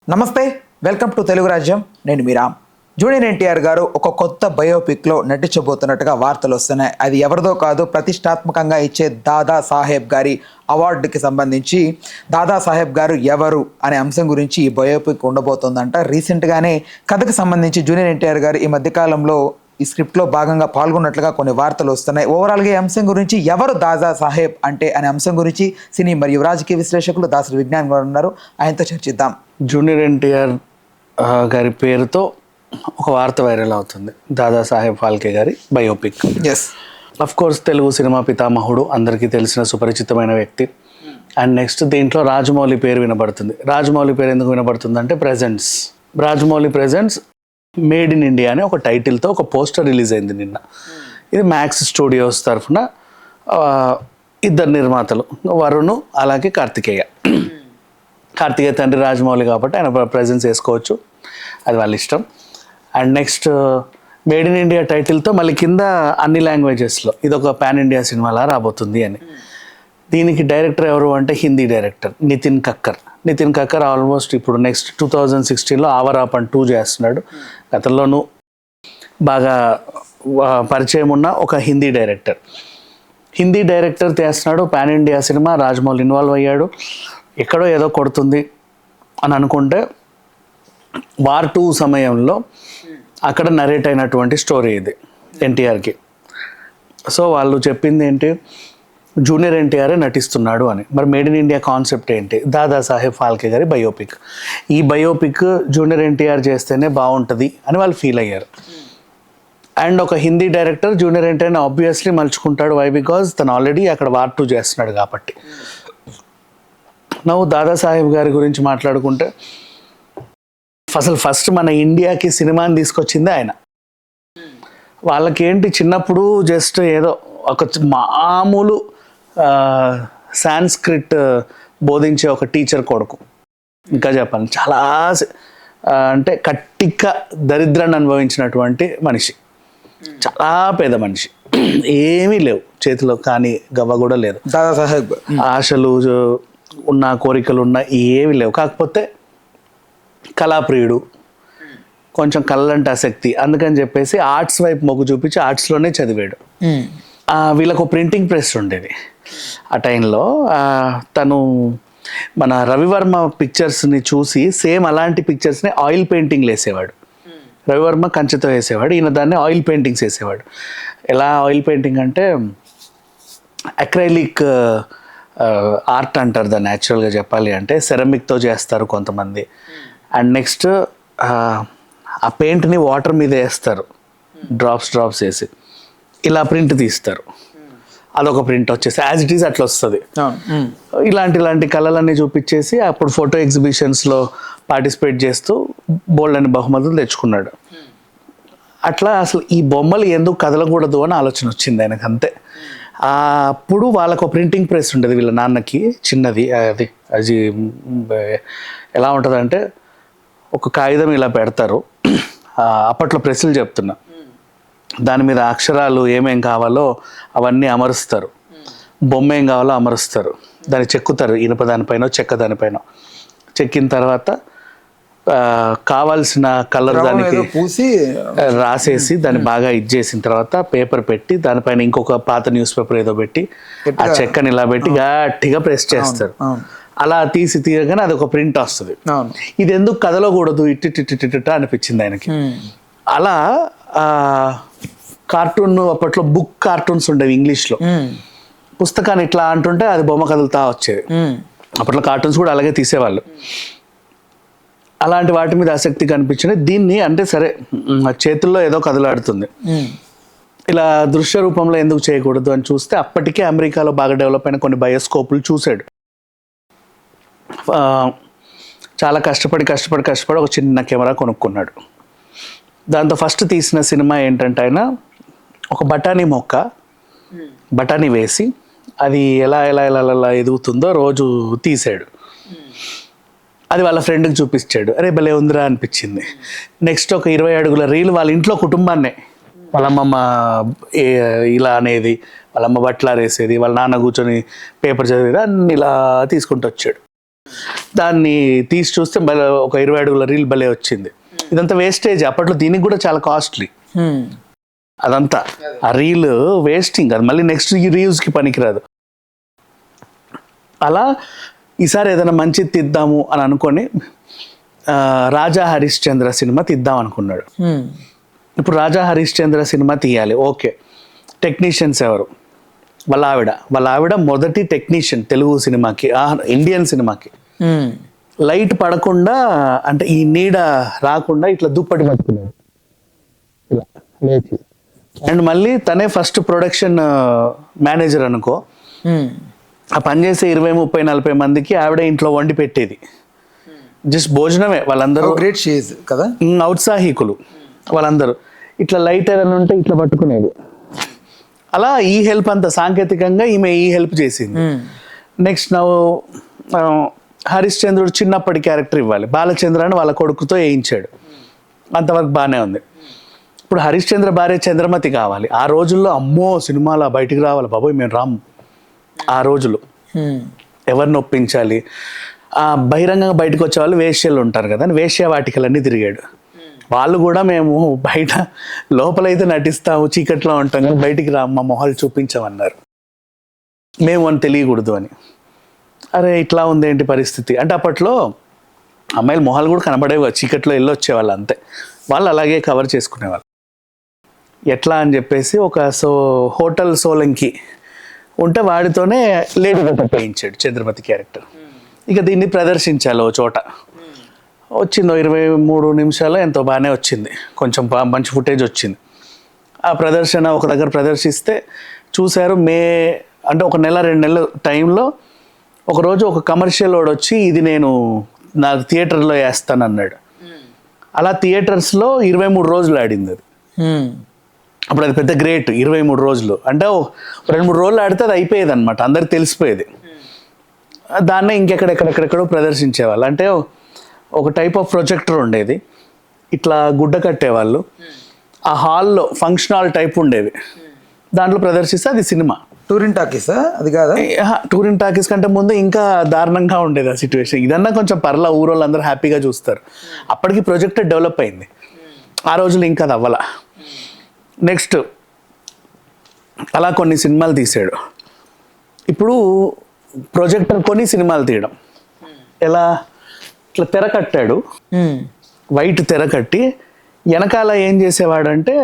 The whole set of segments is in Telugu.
నమస్తే, వెల్కమ్ టు తెలుగు రాజ్యం. నేను మీ రామ్. జూనియర్ ఎన్టీఆర్ గారు ఒక కొత్త బయోపిక్లో నటించబోతున్నట్టుగా వార్తలు వస్తున్నాయి. అది ఎవరిదో కాదు, ప్రతిష్టాత్మకంగా ఇచ్చే దాదా సాహెబ్ గారి అవార్డుకి సంబంధించి దాదా సాహెబ్ గారు ఎవరు అనే అంశం గురించి ఈ బయోపిక్ ఉండబోతోందంట. రీసెంట్గానే కథకు సంబంధించి జూనియర్ ఎన్టీఆర్ గారు ఈ మధ్యకాలంలో ఈ స్క్రిప్ట్లో భాగంగా పాల్గొన్నట్లుగా కొన్ని వార్తలు వస్తున్నాయి. ఓవరాల్గా ఈ అంశం గురించి ఎవరు దాదా సాహెబ్ అంటే అనే అంశం గురించి సినీ మరియు రాజకీయ విశ్లేషకులు దాసరి విజ్ఞాన్ గారు ఉన్నారు, ఆయనతో చర్చిద్దాం. జూనియర్ ఎన్టీఆర్ గారి పేరుతో ఒక వార్త వైరల్ అవుతుంది, దాదా సాహెబ్ ఫాల్కే గారి biopic. Yes, of course Telugu సినిమా పితామహుడు, అందరికీ తెలిసిన సుపరిచితమైన వ్యక్తి. అండ్ నెక్స్ట్ దీంట్లో రాజమౌళి పేరు వినబడుతుంది. రాజమౌళి పేరు ఎందుకు వినబడుతుంది అంటే presents, Rajamouli presents made in India అనే ఒక టైటిల్తో ఒక పోస్టర్ రిలీజ్ అయింది నిన్న. ఇది మ్యాక్స్ స్టూడియోస్ తరఫున ఇద్దరు నిర్మాతలు, వరుణ్ అలాగే కార్తికేయ తండ్రి రాజమౌళి కాబట్టి ఆయన ప్రెజెన్స్ వేసుకోవచ్చు, అది వాళ్ళ ఇష్టం. And next made in India టైటిల్తో మళ్ళీ కింద అన్ని లాంగ్వేజెస్లో ఇది ఒక పాన్ ఇండియా సినిమాలా రాబోతుంది అని. దీనికి డైరెక్టర్ ఎవరు అంటే హిందీ డైరెక్టర్ నితిన్ కక్కర్ ఆల్మోస్ట్ ఇప్పుడు నెక్స్ట్ 2016లో ఆవరాపన్ 2 చేస్తున్నాడు. గతంలోనూ బాగా పరిచయం ఉన్న ఒక హిందీ డైరెక్టర్ చేస్తున్నాడు pan India cinema. Rajamouli involve అయ్యాడు. ఎక్కడో ఏదో కొడుతుంది అని అనుకుంటే వార్ 2 సమయంలో అక్కడ నరేట్ అయినటువంటి స్టోరీ ఇది ఎన్టీఆర్కి. సో వాళ్ళు చెప్పింది ఏంటి, జూనియర్ ఎన్టీఆర్ నటిస్తున్నాడు అని. మరి మేడ్ ఇన్ ఇండియా కాన్సెప్ట్ ఏంటి, దాదా సాహెబ్ ఫాల్కే గారి బయోపిక్. ఈ బయోపిక్ జూనియర్ ఎన్టీఆర్ చేస్తేనే బాగుంటుంది అని వాళ్ళు ఫీల్ అయ్యారు. అండ్ ఒక హిందీ డైరెక్టర్ జూనియర్ ఎన్టీఆర్ని ఆబ్వియస్లీ మలుచుకుంటాడు. వై? బికాజ్ తను ఆల్రెడీ అక్కడ వార్ 2 చేస్తున్నాడు కాబట్టి. నువ్వు దాదా సాహెబ్ గారి గురించి మాట్లాడుకుంటే అసలు ఫస్ట్ మన ఇండియాకి సినిమాని తీసుకొచ్చింది ఆయన. వాళ్ళకేంటి చిన్నప్పుడు జస్ట్ ఏదో ఒక మామూలు సాంస్క్రిట్ బోధించే ఒక టీచర్ కొడుకు. ఇంకా చెప్పాలి, చాలా అంటే కట్టిక దరిద్రాన్ని అనుభవించినటువంటి మనిషి, చాలా పేద మనిషి, ఏమీ లేవు చేతిలో, కానీ గవ్వ కూడా లేదు. దాదాసాహెబ్ ఆశలు ఉన్న, కోరికలు ఉన్న ఏమీ లేవు. కాకపోతే కళాప్రియుడు, కొంచెం కళ్ళంటే ఆసక్తి, అందుకని చెప్పేసి ఆర్ట్స్ వైపు మొగ్గు చూపించి ఆర్ట్స్లోనే చదివాడు. వీళ్ళకు ప్రింటింగ్ ప్రెస్ ఉండేది ఆ టైంలో. తను మన రవివర్మ పిక్చర్స్ని చూసి సేమ్ అలాంటి పిక్చర్స్ని ఆయిల్ పెయింటింగ్లు వేసేవాడు. రవివర్మ కంచెతో వేసేవాడు, ఈయన దాన్ని ఆయిల్ పెయింటింగ్స్ వేసేవాడు. ఎలా ఆయిల్ పెయింటింగ్ అంటే అక్రైలిక్ ఆర్ట్ అంటారు దాన్ని. న్యాచురల్గా చెప్పాలి అంటే సెరమిక్తో చేస్తారు కొంతమంది. అండ్ నెక్స్ట్ ఆ పెయింట్ని వాటర్ మీద వేస్తారు, డ్రాప్స్ వేసి ఇలా ప్రింట్ తీస్తారు. అదొక ప్రింట్ వచ్చేసి యాజ్ ఇట్ ఈజ్ అట్లా వస్తుంది. ఇలాంటి కళలన్నీ చూపించేసి అప్పుడు ఫోటో ఎగ్జిబిషన్స్లో పార్టిసిపేట్ చేస్తూ బోల్డ్ అని బహుమతులు తెచ్చుకున్నాడు. అట్లా అసలు ఈ బొమ్మలు ఎందుకు కదలకూడదు అని ఆలోచన వచ్చింది ఆయనకు, అంతే. అప్పుడు వాళ్ళకు ప్రింటింగ్ ప్రెస్ ఉండేది వీళ్ళ నాన్నకి, చిన్నది. అది ఎలా ఉంటుందంటే ఒక కాగితం ఇలా పెడతారు, అప్పట్లో ప్రెస్సులు చెప్తున్నా, దాని మీద అక్షరాలు ఏమేం కావాలో అవన్నీ అమరుస్తారు, బొమ్మ ఏం కావాలో అమరుస్తారు, దాన్ని చెక్కుతారు, ఇనుప దానిపైన చెక్క దానిపైన. చెక్కిన తర్వాత కావాల్సిన కలర్ దానికి పూసి రాసేసి దాన్ని బాగా ఇచ్చేసిన తర్వాత పేపర్ పెట్టి దానిపైన ఇంకొక పాత న్యూస్ పేపర్ ఏదో పెట్టి ఆ చెక్కని ఇలా పెట్టి గట్టిగా ప్రెస్ చేస్తారు. అలా తీయగానే అది ఒక ప్రింట్ వస్తుంది. ఇది ఎందుకు కదలకూడదు ఇట్ట అనిపించింది ఆయనకి. అలా కార్టూన్, అప్పట్లో బుక్ కార్టూన్స్ ఉండేవి ఇంగ్లీష్లో. పుస్తకాన్ని ఇట్లా అంటుంటే అది బొమ్మ కదులుతా వచ్చేది. అప్పట్లో కార్టూన్స్ కూడా అలాగే తీసేవాళ్ళు. అలాంటి వాటి మీద ఆసక్తి కనిపించింది. దీన్ని అంటే సరే చేతుల్లో ఏదో కదలాడుతుంది, ఇలా దృశ్య రూపంలో ఎందుకు చేయకూడదు అని చూస్తే అప్పటికే అమెరికాలో బాగా డెవలప్ అయిన కొన్ని బయోస్కోపులు చూశాడు. చాలా కష్టపడి ఒక చిన్న కెమెరా కొనుక్కున్నాడు. దాంతో ఫస్ట్ తీసిన సినిమా ఏంటంటే ఆయన ఒక బఠానీ వేసి అది ఎలా ఎదుగుతుందో రోజు తీసాడు. అది వాళ్ళ ఫ్రెండ్కి చూపించాడు. అరే భలే ఉందిరా అనిపించింది. నెక్స్ట్ ఒక 20 అడుగుల రీల్ వాళ్ళ ఇంట్లో కుటుంబాన్నే, వాళ్ళమ్మమ్మ ఇలా అనేది, వాళ్ళమ్మ బట్టలారేసేది, వాళ్ళ నాన్న కూర్చొని పేపర్ చదివేది, అన్ని ఇలా తీసుకుంటూ వచ్చాడు. దాన్ని తీసి చూస్తే భలే ఒక 20 అడుగుల రీల్ భలే వచ్చింది. ఇదంతా వేస్టేజ్, అప్పట్లో దీనికి కూడా చాలా కాస్ట్లీ అదంతా. ఆ రీల్ వేస్టింగ్, అది మళ్ళీ నెక్స్ట్ రీయూజ్కి పనికిరాదు. అలా ఈసారి ఏదైనా మంచిది తీద్దాము అని అనుకొని రాజా హరిశ్చంద్ర సినిమా తీద్దాం అనుకున్నాడు. ఇప్పుడు రాజా హరిశ్చంద్ర సినిమా తీయాలి, ఓకే. టెక్నీషియన్స్ ఎవరు? వాళ్ళ ఆవిడ మొదటి టెక్నీషియన్ తెలుగు సినిమాకి, ఇండియన్ సినిమాకి. లైట్ పడకుండా అంటే ఈ నీడ రాకుండా ఇట్లా దుప్పటి పట్టుకున్నాడు ఇలా లేచి. అండ్ మళ్ళీ తనే ఫస్ట్ ప్రొడక్షన్ మేనేజర్ అనుకో. ఆ పనిచేసే 20, 30, 40 మందికి ఆవిడ ఇంట్లో వండి పెట్టేది. జస్ట్ భోజనమే వాళ్ళందరూ. గ్రేట్ షీజ్ కదా, ఔత్సాహికులు వాళ్ళందరూ. ఇట్లా లైట్ ఏదైనా ఉంటే ఇట్లా పట్టుకునేది. అలా ఈ హెల్ప్ అంతా సాంకేతికంగా ఈమె ఈ హెల్ప్ చేసింది. నెక్స్ట్ హరిశ్చంద్రుడు చిన్నప్పటి క్యారెక్టర్ ఇవ్వాలి, బాలచంద్ర అని వాళ్ళ కొడుకుతో వేయించాడు. అంతవరకు బాగానే ఉంది. ఇప్పుడు హరిశ్చంద్ర భార్య చంద్రమతి కావాలి. ఆ రోజుల్లో అమ్మో సినిమాలో బయటికి రావాలి బాబోయ్, మేము రాము. ఆ రోజులు ఎవరిని ఒప్పించాలి, బహిరంగంగా బయటకు వచ్చే వాళ్ళు వేశ్యలు ఉంటారు కదా, వేశ్యావాటికలన్నీ తిరిగాడు. వాళ్ళు కూడా మేము బయట లోపలైతే నటిస్తాము, చీకట్లో ఉంటాం కానీ బయటికి రా, మా మొహాలు చూపించామన్నారు. మేము అని తెలియకూడదు అని. అరే ఇట్లా ఉంది ఏంటి పరిస్థితి అంటే, అప్పట్లో అమ్మాయిల మొహాలు కూడా కనబడేవి, చీకట్లో వెళ్ళి వచ్చేవాళ్ళు అంతే. వాళ్ళు అలాగే కవర్ చేసుకునేవాళ్ళు. ఎట్లా అని చెప్పేసి ఒక హోటల్ సోలంకి ఉంటే వాడితోనే లేడీ గెటప్ వేయించాడు చంద్రమతి క్యారెక్టర్. ఇక దీన్ని ప్రదర్శించాలి ఓ చోట. వచ్చిందో 23 నిమిషాలు ఎంతో బాగానే వచ్చింది, కొంచెం మంచి ఫుటేజ్ వచ్చింది. ఆ ప్రదర్శన ఒక దగ్గర ప్రదర్శిస్తే చూశారు. అంటే 1 నెల 2 నెలల టైంలో ఒకరోజు ఒక కమర్షియల్ వాడు వచ్చి ఇది నేను నా థియేటర్లో వేస్తాను అన్నాడు. అలా థియేటర్స్లో 23 రోజులు ఆడింది అది. అప్పుడు అది పెద్ద గ్రేట్, 23 రోజులు అంటే 2-3 రోజులు ఆడితే అది అయిపోయేది అనమాట, అందరికి తెలిసిపోయేది. దాన్నే ఇంకెక్కడెక్కడెక్కడెక్కడో ప్రదర్శించేవాళ్ళు. అంటే ఒక టైప్ ఆఫ్ ప్రొజెక్టర్ ఉండేది, ఇట్లా గుడ్డ కట్టేవాళ్ళు. ఆ హాల్లో ఫంక్షన్ హాల్ టైప్ ఉండేవి, దాంట్లో ప్రదర్శిస్తే అది సినిమా. టూరింగ్ టాకీసా అది కాదా? టూరింగ్ టాకీస్ కంటే ముందు ఇంకా దారుణంగా ఉండేది ఆ సిచ్యువేషన్. ఇదన్నా కొంచెం పర్లా, ఊరోళ్ళు అందరూ హ్యాపీగా చూస్తారు. అప్పటికి ప్రొజెక్టర్ డెవలప్ అయింది, ఆ రోజులు ఇంకా అది అవ్వాల. నెక్స్ట్ అలా కొన్ని సినిమాలు తీసాడు. ఇప్పుడు ప్రొజెక్టర్ కొని సినిమాలు తీయడం ఎలా, ఇట్లా తెర కట్టాడు, వైట్ తెర కట్టి వెనకాల ఏం చేసేవాడంటే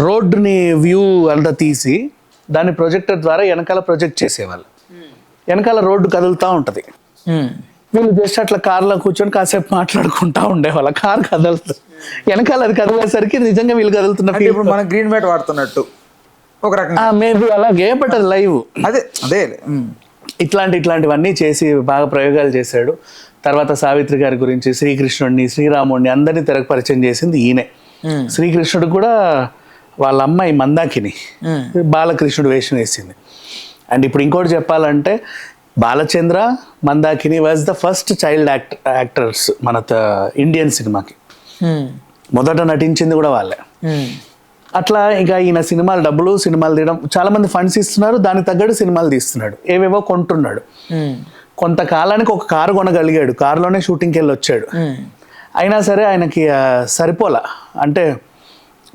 రోడ్డుని వ్యూ అంతా తీసి దాన్ని ప్రొజెక్టర్ ద్వారా వెనకాల ప్రొజెక్ట్ చేసేవాళ్ళు. వెనకాల రోడ్డు కదులుతూ ఉంటుంది, వీళ్ళు జస్ట్ అట్లా కార్లో కూర్చొని కాసేపు మాట్లాడుకుంటా ఉండేవాళ్ళ. కార్ కదులుతుంది, వెనకాల అది కదిలేసరికి నిజంగా వీళ్ళు కదులుతున్నారు. ఇప్పుడు మనం గ్రీన్ మ్యాట్ వాడుతున్నట్టు ఒక రకంగా మేబీ అలాగే, బట్ అది లైవ్. అదే ఇట్లాంటివన్నీ చేసి బాగా ప్రయోగాలు చేశాడు. తర్వాత సావిత్రి గారి గురించి, శ్రీకృష్ణుడిని, శ్రీరాముడిని అందరినీ తెరకు పరిచయం చేసింది ఈయనే. శ్రీకృష్ణుడు కూడా వాళ్ళ అమ్మాయి మందాకిని బాలకృష్ణుడు వేషం వేసింది. అండ్ ఇప్పుడు ఇంకోటి చెప్పాలంటే Balachandra, Mandakini was the first child actors మన ఇండియన్ సినిమాకి. మొదట నటించింది కూడా వాళ్ళే. అట్లా ఇంకా ఈయన సినిమాలు తీయడం, చాలా మంది ఫండ్స్ ఇస్తున్నారు, దానికి తగ్గట్టు సినిమాలు తీస్తున్నాడు, ఏవేవో కొంటున్నాడు. కొంతకాలానికి ఒక కారు కొనగలిగాడు, కారులోనే షూటింగ్కి వెళ్ళి వచ్చాడు. అయినా సరే ఆయనకి సరిపోలా. అంటే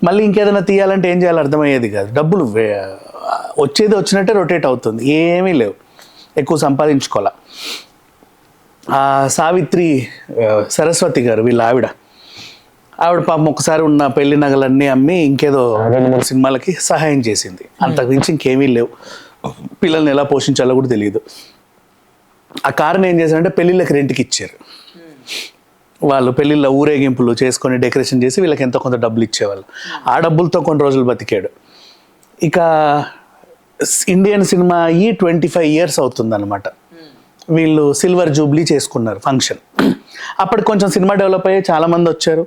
మళ్ళీ ఇంకేదైనా తీయాలంటే ఏం చేయాలో అర్థమయ్యేది కాదు. డబ్బులు వచ్చేది వచ్చినట్టే రొటేట్ అవుతుంది, ఏమీ లేవు, ఎక్కువ సంపాదించుకోవాలా. సావిత్రి సరస్వతి గారు వీళ్ళ ఆవిడ పాపం ఒకసారి ఉన్న పెళ్లి నగలన్నీ అమ్మి ఇంకేదో 2-3 సినిమాలకి సహాయం చేసింది. అంతకుమించి ఇంకేమీ లేవు. పిల్లల్ని ఎలా పోషించాలో కూడా తెలియదు. ఆ కారుని ఏం చేశారంటే పెళ్ళిళ్ళకి రెంట్కి ఇచ్చారు. వాళ్ళు పెళ్ళిళ్ళ ఊరేగింపులు చేసుకొని డెకరేషన్ చేసి వీళ్ళకి ఎంతో కొంత డబ్బులు ఇచ్చేవాళ్ళు. ఆ డబ్బులతో కొన్ని రోజులు బతికాడు. ఇక ఇండియన్ సినిమా అయ్యి 25 years అవుతుందన్నమాట. వీళ్ళు సిల్వర్ జూబ్లీ చేసుకున్నారు ఫంక్షన్. అప్పటికి కొంచెం సినిమా డెవలప్ అయ్యి చాలామంది వచ్చారు.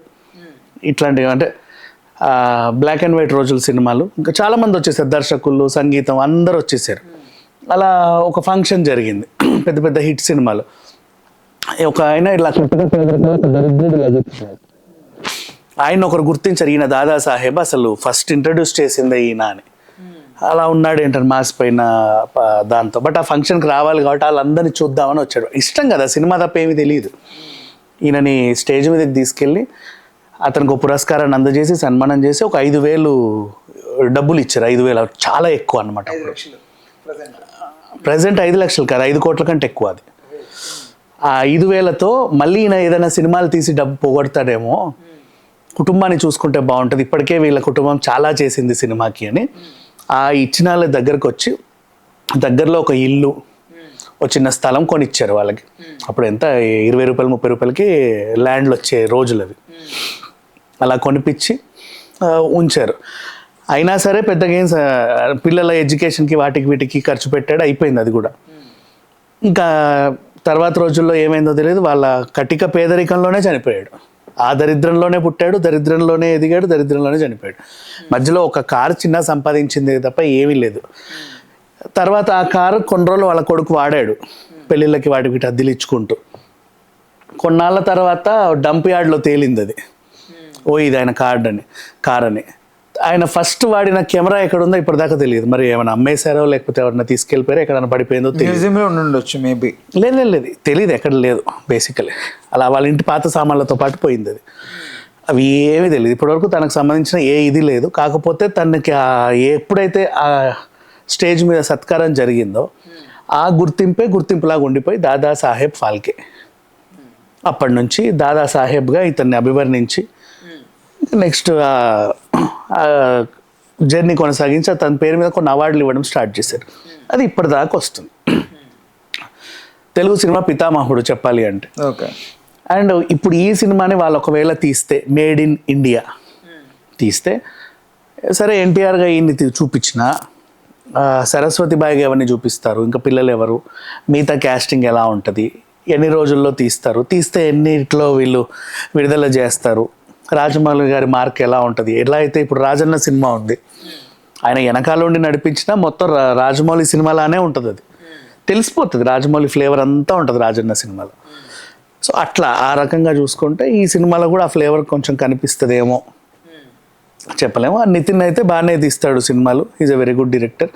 ఇట్లాంటివి అంటే బ్లాక్ అండ్ వైట్ రోజుల సినిమాలు ఇంకా చాలామంది వచ్చేసారు, దర్శకులు, సంగీతం అందరూ వచ్చేసారు. అలా ఒక ఫంక్షన్ జరిగింది, పెద్ద పెద్ద హిట్ సినిమాలు. ఒక ఆయన ఇలా ఆయన ఒకరు గుర్తించారు, ఈయన దాదాసాహెబ్ అసలు ఫస్ట్ ఇంట్రడ్యూస్ చేసిందే ఈయన అని. అలా ఉన్నాడు ఏంటంటే మాసిపోయిన దాంతో. బట్ ఆ ఫంక్షన్కి రావాలి కాబట్టి వాళ్ళందరినీ చూద్దామని వచ్చాడు. ఇష్టం కదా సినిమా తప్ప ఏమీ తెలియదు. ఈయనని స్టేజ్ మీదకి తీసుకెళ్ళి అతనికి ఒక పురస్కారాన్ని అందజేసి సన్మానం చేసి ఒక 5,000 డబ్బులు ఇచ్చారు. 5,000 చాలా ఎక్కువ అనమాట. ప్రజెంట్ 5 లక్షలు కాదు, 5 కోట్ల కంటే ఎక్కువ అది. ఆ 5,000తో మళ్ళీ ఈయన ఏదైనా సినిమాలు తీసి డబ్బు పోగొడతాడేమో, కుటుంబాన్ని చూసుకుంటే బాగుంటుంది, ఇప్పటికే వీళ్ళ కుటుంబం చాలా చేసింది సినిమాకి అని ఆ ఇచ్చిన వాళ్ళ దగ్గరకు వచ్చి దగ్గరలో ఒక ఇల్లు, ఒక చిన్న స్థలం కొనిచ్చారు వాళ్ళకి. అప్పుడు ఎంత 20 రూపాయలు 30 రూపాయలకి ల్యాండ్లు వచ్చే రోజులు అవి. అలా కొనిపించి ఉంచారు. అయినా సరే పెద్దగా ఏం పిల్లల ఎడ్యుకేషన్కి వాటికి వీటికి ఖర్చు పెట్టాడు, అయిపోయింది అది కూడా. ఇంకా తర్వాత రోజుల్లో ఏమైందో తెలియదు, వాళ్ళ కటిక పేదరికంలోనే చనిపోయాడు. ఆ దరిద్రంలోనే పుట్టాడు, దరిద్రంలోనే ఎదిగాడు, దరిద్రంలోనే చనిపోయాడు. మధ్యలో ఒక కారు చిన్న సంపాదించింది తప్ప ఏమీ లేదు. తర్వాత ఆ కారు కొన్ని రోజులు వాళ్ళ కొడుకు వాడాడు, పెళ్ళిళ్ళకి వాటికి వీటి అద్దెలు ఇచ్చుకుంటూ. కొన్నాళ్ళ తర్వాత డంప్ యార్డ్లో తేలింది అది, ఓ ఇది ఆయన కార్ అని. ఆయన ఫస్ట్ వాడిన కెమెరా ఎక్కడ ఉందో ఇప్పటిదాకా తెలియదు. మరి ఏమైనా అమ్మేశారో లేకపోతే ఎవరైనా తీసుకెళ్ళిపోయారో ఎక్కడైనా పడిపోయిందో ఉండొచ్చు మేబీ. లేదు తెలియదు, ఎక్కడ లేదు బేసికలీ. అలా వాళ్ళ ఇంటి పాత సామాన్లతో పాటు పోయింది అది. అవి ఏమీ తెలియదు ఇప్పటివరకు, తనకు సంబంధించిన ఏ ఇది లేదు. కాకపోతే తనకి ఎప్పుడైతే ఆ స్టేజ్ మీద సత్కారం జరిగిందో ఆ గుర్తింపులాగా ఉండిపోయి దాదాసాహెబ్ ఫాల్కే. అప్పటి నుంచి దాదాసాహెబ్గా ఇతన్ని అభివర్ణించి నెక్స్ట్ జర్నీ కొనసాగించి తన పేరు మీద కొన్ని అవార్డులు ఇవ్వడం స్టార్ట్ చేశారు. అది ఇప్పటిదాకా వస్తుంది. తెలుగు సినిమా పితామహుడు చెప్పాలి అంటే. ఓకే. అండ్ ఇప్పుడు ఈ సినిమాని వాళ్ళు ఒకవేళ తీస్తే, మేడ్ ఇన్ ఇండియా తీస్తే, సరే ఎన్టీఆర్గా ఈయన్ని చూపించిన సరస్వతిబాయిగా ఎవరిని చూపిస్తారు, ఇంకా పిల్లలు ఎవరు, మిగతా క్యాస్టింగ్ ఎలా ఉంటుంది, ఎన్ని రోజుల్లో తీస్తే ఎన్నిట్లో వీళ్ళు విడుదల చేస్తారు, రాజమౌళి గారి మార్క్ ఎలా ఉంటుంది. ఎలా అయితే ఇప్పుడు రాజన్న సినిమా ఉంది, ఆయన వెనకాల ఉండి నడిపించినా మొత్తం రాజమౌళి సినిమాలానే ఉంటుంది. అది తెలిసిపోతుంది, రాజమౌళి ఫ్లేవర్ అంతా ఉంటుంది రాజన్న సినిమాలో. సో అట్లా ఆ రకంగా చూసుకుంటే ఈ సినిమాలో కూడా ఆ ఫ్లేవర్ కొంచెం కనిపిస్తుందేమో, చెప్పలేము. నితిన్ అయితే బాగానే తీస్తాడు సినిమాలు, is a very good director,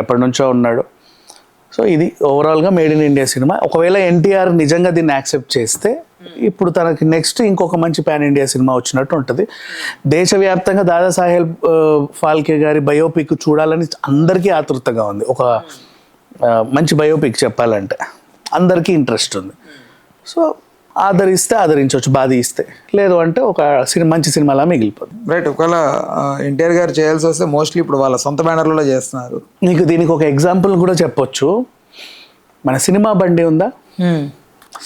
ఎప్పటి నుంచో ఉన్నాడు. సో ఇది ఓవరాల్గా మేడ్ ఇన్ ఇండియా సినిమా. ఒకవేళ ఎన్టీఆర్ నిజంగా దీన్ని యాక్సెప్ట్ చేస్తే ఇప్పుడు తనకి నెక్స్ట్ ఇంకొక మంచి పాన్ ఇండియా సినిమా వచ్చినట్టు ఉంటుంది. దేశవ్యాప్తంగా దాదాసాహెబ్ ఫాల్కే గారి బయోపిక్ చూడాలని అందరికీ ఆతృతగా ఉంది. ఒక మంచి బయోపిక్ చెప్పాలంటే అందరికీ ఇంట్రెస్ట్ ఉంది. సో ఆదరిస్తే ఆదరించవచ్చు, బాధ ఇస్తే లేదు అంటే ఒక మంచి సినిమాలా మిగిలిపోతుంది. రైట్. ఒకవేళ ఎన్టీఆర్ గారు చేయాల్సి వస్తే మోస్ట్లీ ఇప్పుడు వాళ్ళ సొంత బ్యానర్లలో చేస్తున్నారు. నీకు దీనికి ఒక ఎగ్జాంపుల్ కూడా చెప్పొచ్చు. మన సినిమా బండి ఉందా,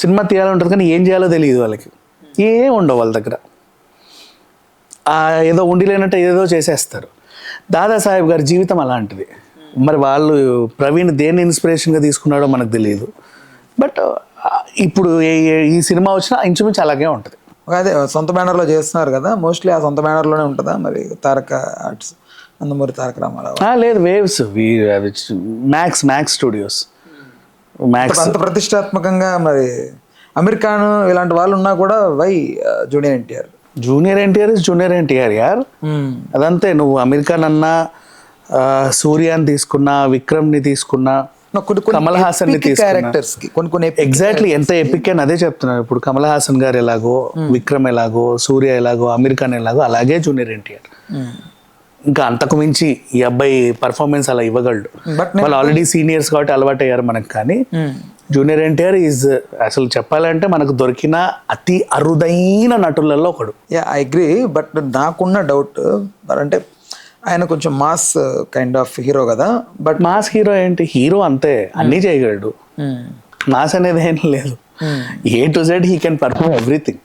సినిమా తీయాలంటుంది కానీ ఏం చేయాలో తెలియదు వాళ్ళకి, ఏం ఉండవు వాళ్ళ దగ్గర. ఏదో ఉండి లేనట్టు ఏదో చేసేస్తారు. దాదాసాహెబ్ గారి జీవితం అలాంటిది. మరి వాళ్ళు ప్రవీణ్ దేన్ని ఇన్స్పిరేషన్గా తీసుకున్నాడో మనకు తెలియదు. బట్ ఇప్పుడు ఈ సినిమా వచ్చినా ఇంచుమించు అలాగే ఉంటుంది. అదే సొంత బ్యానర్లో చేస్తున్నారు కదా, మోస్ట్లీ ఆ సొంత బ్యానర్లోనే ఉంటుందా మరి తారక ఆర్ట్స్, నందమూరి తారక రామారావు? లేదు, వేవ్స్, మ్యాక్స్ స్టూడియోస్. అంత ప్రతిష్టాత్మకంగా మరి అమీర్ ఖాన్ ఇలాంటి వాళ్ళు ఉన్నా కూడా why junior NTR is junior NTR యార్. అదంతే. నువ్వు అమీర్ ఖాన్ అన్నా, సూర్యాని తీసుకున్నా, విక్రమ్ని తీసుకున్నా, కమల్ హాసన్ ని తీసుకున్నా, ఎగ్జాక్ట్లీ ఎంత ఎపిక్ అని అదే చెప్తున్నాను. ఇప్పుడు కమల్ హాసన్ గారు ఎలాగో, విక్రమ్ ఎలాగో, సూర్య ఎలాగో, అమీర్ ఖాన్ ఎలాగో, అలాగే జూనియర్ ఎన్టీఆర్. ఇంకా అంతకు మించి ఈ అబ్బాయి పర్ఫార్మెన్స్ అలా ఇవ్వగలడు. వాళ్ళు ఆల్రెడీ సీనియర్స్ కాబట్టి అలవాటు అయ్యారు మనకు. కానీ జూనియర్ ఎన్టీఆర్ ఈజ్ అసలు చెప్పాలంటే మనకు దొరికిన అతి అరుదైన నటులలో ఒకడు. I agree. బట్ నాకున్న డౌట్ అంటే ఆయన కొంచెం మాస్ కైండ్ ఆఫ్ హీరో కదా. బట్ మాస్ హీరో ఏంటి, హీరో అంతే, అన్నీ చేయగలడు. మాస్ అనేది ఏం లేదు. A to Z he can perform everything.